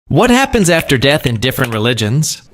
What happens after death in different religions?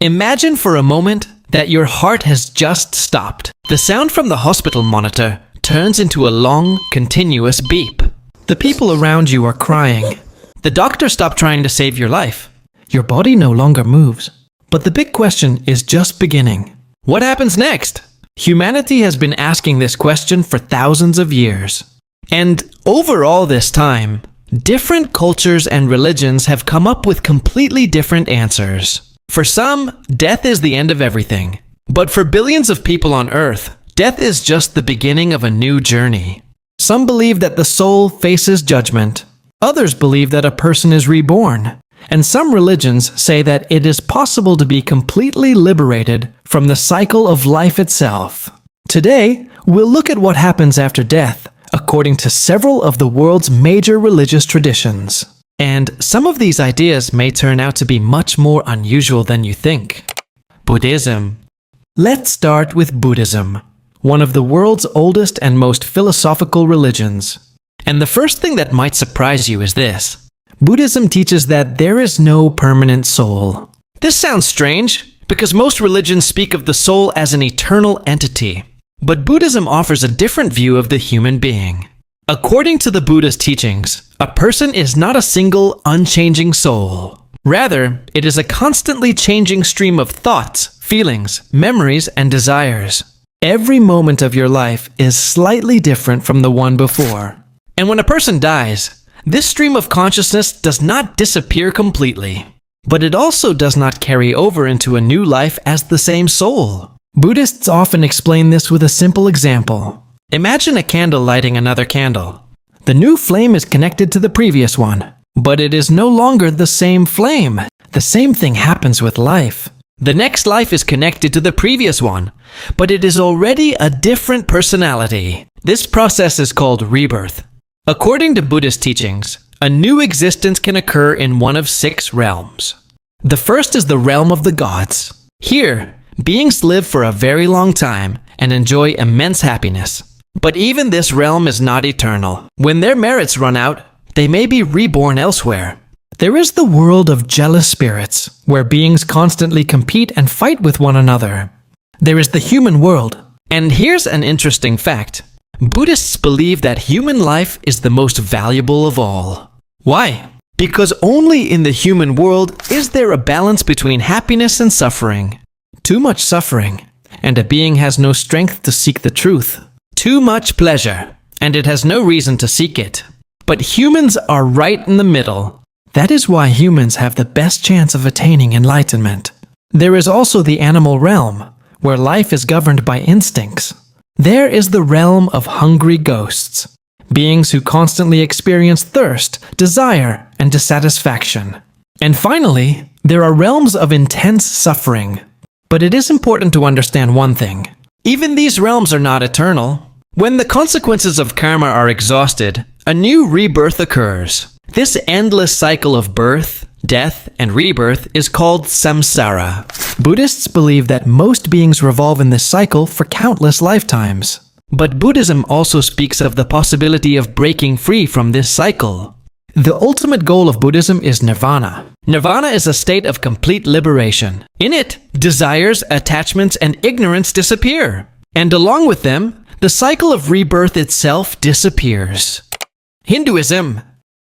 Imagine for a moment that your heart has just stopped. The sound from the hospital monitor turns into a long, continuous beep. The people around you are crying. The doctor stopped trying to save your life. Your body no longer moves. But the big question is just beginning. What happens next? Humanity has been asking this question for thousands of years. And over all this time, different cultures and religions have come up with completely different answers. For some, death is the end of everything. But for billions of people on Earth, death is just the beginning of a new journey. Some believe that the soul faces judgment. Others believe that a person is reborn. And some religions say that it is possible to be completely liberated from the cycle of life itself. Today, we'll look at what happens after death, according to several of the world's major religious traditions. And some of these ideas may turn out to be much more unusual than you think. Buddhism. Let's start with Buddhism, one of the world's oldest and most philosophical religions. And the first thing that might surprise you is this. Buddhism teaches that there is no permanent soul. This sounds strange, because most religions speak of the soul as an eternal entity. But Buddhism offers a different view of the human being. According to the Buddha's teachings, a person is not a single, unchanging soul. Rather, it is a constantly changing stream of thoughts, feelings, memories, and desires. Every moment of your life is slightly different from the one before. And when a person dies, this stream of consciousness does not disappear completely. But it also does not carry over into a new life as the same soul. Buddhists often explain this with a simple example. Imagine a candle lighting another candle. The new flame is connected to the previous one, but it is no longer the same flame. The same thing happens with life. The next life is connected to the previous one, but it is already a different personality. This process is called rebirth. According to Buddhist teachings, a new existence can occur in one of 6 realms. The first is the realm of the gods. Here, beings live for a very long time and enjoy immense happiness. But even this realm is not eternal. When their merits run out, they may be reborn elsewhere. There is the world of jealous spirits, where beings constantly compete and fight with one another. There is the human world. And here's an interesting fact. Buddhists believe that human life is the most valuable of all. Why? Because only in the human world is there a balance between happiness and suffering. Too much suffering, and a being has no strength to seek the truth. Too much pleasure, and it has no reason to seek it. But humans are right in the middle. That is why humans have the best chance of attaining enlightenment. There is also the animal realm, where life is governed by instincts. There is the realm of hungry ghosts, beings who constantly experience thirst, desire, and dissatisfaction. And finally, there are realms of intense suffering. But it is important to understand one thing. Even these realms are not eternal. When the consequences of karma are exhausted, a new rebirth occurs. This endless cycle of birth, death, and rebirth is called samsara. Buddhists believe that most beings revolve in this cycle for countless lifetimes. But Buddhism also speaks of the possibility of breaking free from this cycle. The ultimate goal of Buddhism is nirvana. Nirvana is a state of complete liberation. In it, desires, attachments, and ignorance disappear. And along with them, the cycle of rebirth itself disappears. Hinduism.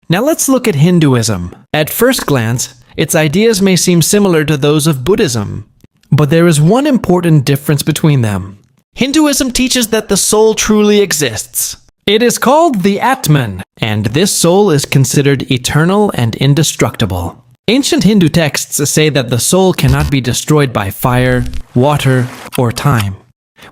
Now let's look at Hinduism. At first glance, its ideas may seem similar to those of Buddhism. But there is one important difference between them. Hinduism teaches that the soul truly exists. It is called the Atman, and this soul is considered eternal and indestructible. Ancient Hindu texts say that the soul cannot be destroyed by fire, water, or time.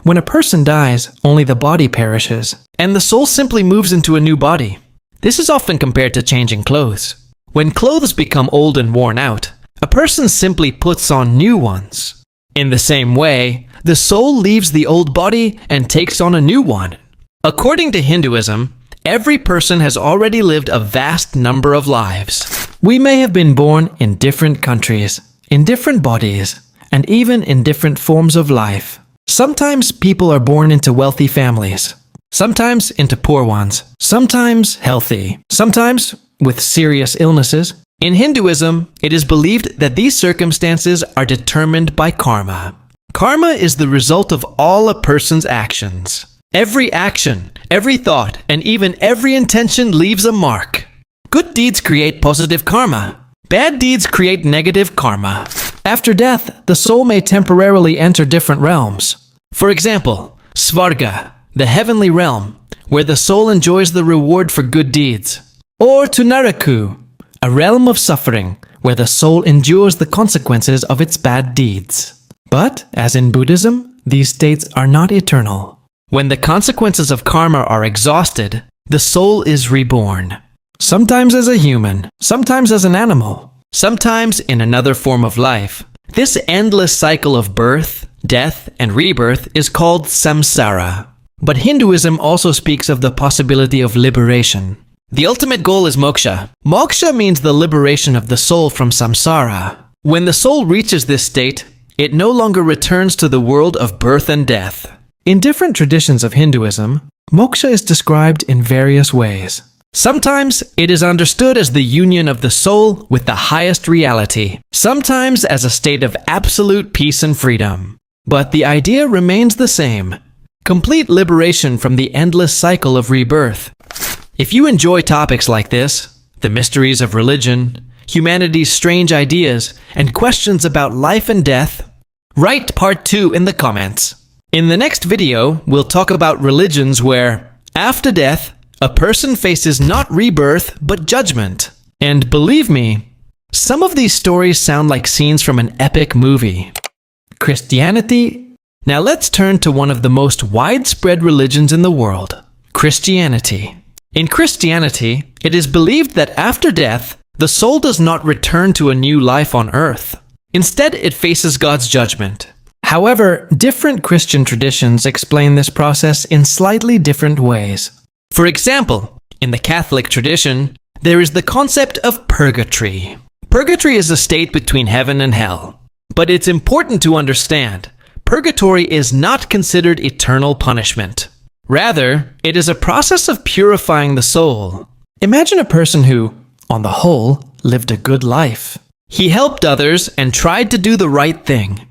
When a person dies, only the body perishes, and the soul simply moves into a new body. This is often compared to changing clothes. When clothes become old and worn out, a person simply puts on new ones. In the same way, the soul leaves the old body and takes on a new one. According to Hinduism, every person has already lived a vast number of lives. We may have been born in different countries, in different bodies, and even in different forms of life. Sometimes people are born into wealthy families. Sometimes into poor ones. Sometimes healthy. Sometimes with serious illnesses. In Hinduism, it is believed that these circumstances are determined by karma. Karma is the result of all a person's actions. Every action, every thought, and even every intention leaves a mark. Good deeds create positive karma. Bad deeds create negative karma. After death, the soul may temporarily enter different realms. For example, Svarga, the heavenly realm, where the soul enjoys the reward for good deeds. Or to Naraku, a realm of suffering, where the soul endures the consequences of its bad deeds. But, as in Buddhism, these states are not eternal. When the consequences of karma are exhausted, the soul is reborn. Sometimes as a human, sometimes as an animal, sometimes in another form of life. This endless cycle of birth, death, and rebirth is called samsara. But Hinduism also speaks of the possibility of liberation. The ultimate goal is moksha. Moksha means the liberation of the soul from samsara. When the soul reaches this state, it no longer returns to the world of birth and death. In different traditions of Hinduism, moksha is described in various ways. Sometimes it is understood as the union of the soul with the highest reality, sometimes as a state of absolute peace and freedom. But the idea remains the same: complete liberation from the endless cycle of rebirth. If you enjoy topics like this, the mysteries of religion, humanity's strange ideas, and questions about life and death, write part 2 in the comments. In the next video, we'll talk about religions where, after death, a person faces not rebirth, but judgment. And believe me, some of these stories sound like scenes from an epic movie. Christianity? Now let's turn to one of the most widespread religions in the world, Christianity. In Christianity, it is believed that after death, the soul does not return to a new life on earth. Instead, it faces God's judgment. However, different Christian traditions explain this process in slightly different ways. For example, in the Catholic tradition, there is the concept of purgatory. Purgatory is a state between heaven and hell. But it's important to understand, purgatory is not considered eternal punishment. Rather, it is a process of purifying the soul. Imagine a person who, on the whole, lived a good life. He helped others and tried to do the right thing.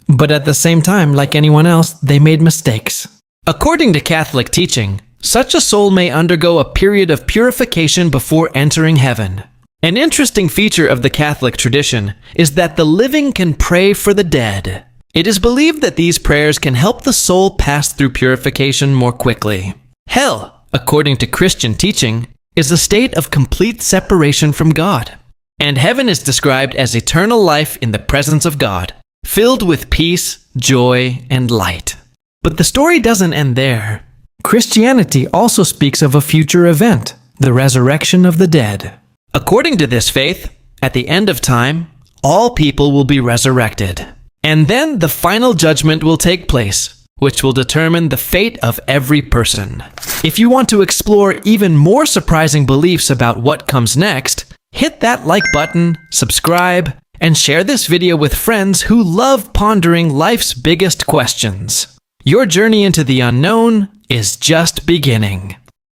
But at the same time, like anyone else, they made mistakes. According to Catholic teaching, such a soul may undergo a period of purification before entering heaven. An interesting feature of the Catholic tradition is that the living can pray for the dead. It is believed that these prayers can help the soul pass through purification more quickly. Hell, according to Christian teaching, is a state of complete separation from God. And heaven is described as eternal life in the presence of God, filled with peace, joy, and light. But the story doesn't end there. Christianity also speaks of a future event, the resurrection of the dead. According to this faith, at the end of time, all people will be resurrected. And then the final judgment will take place, which will determine the fate of every person. If you want to explore even more surprising beliefs about what comes next, hit that like button, subscribe, and share this video with friends who love pondering life's biggest questions. Your journey into the unknown is just beginning.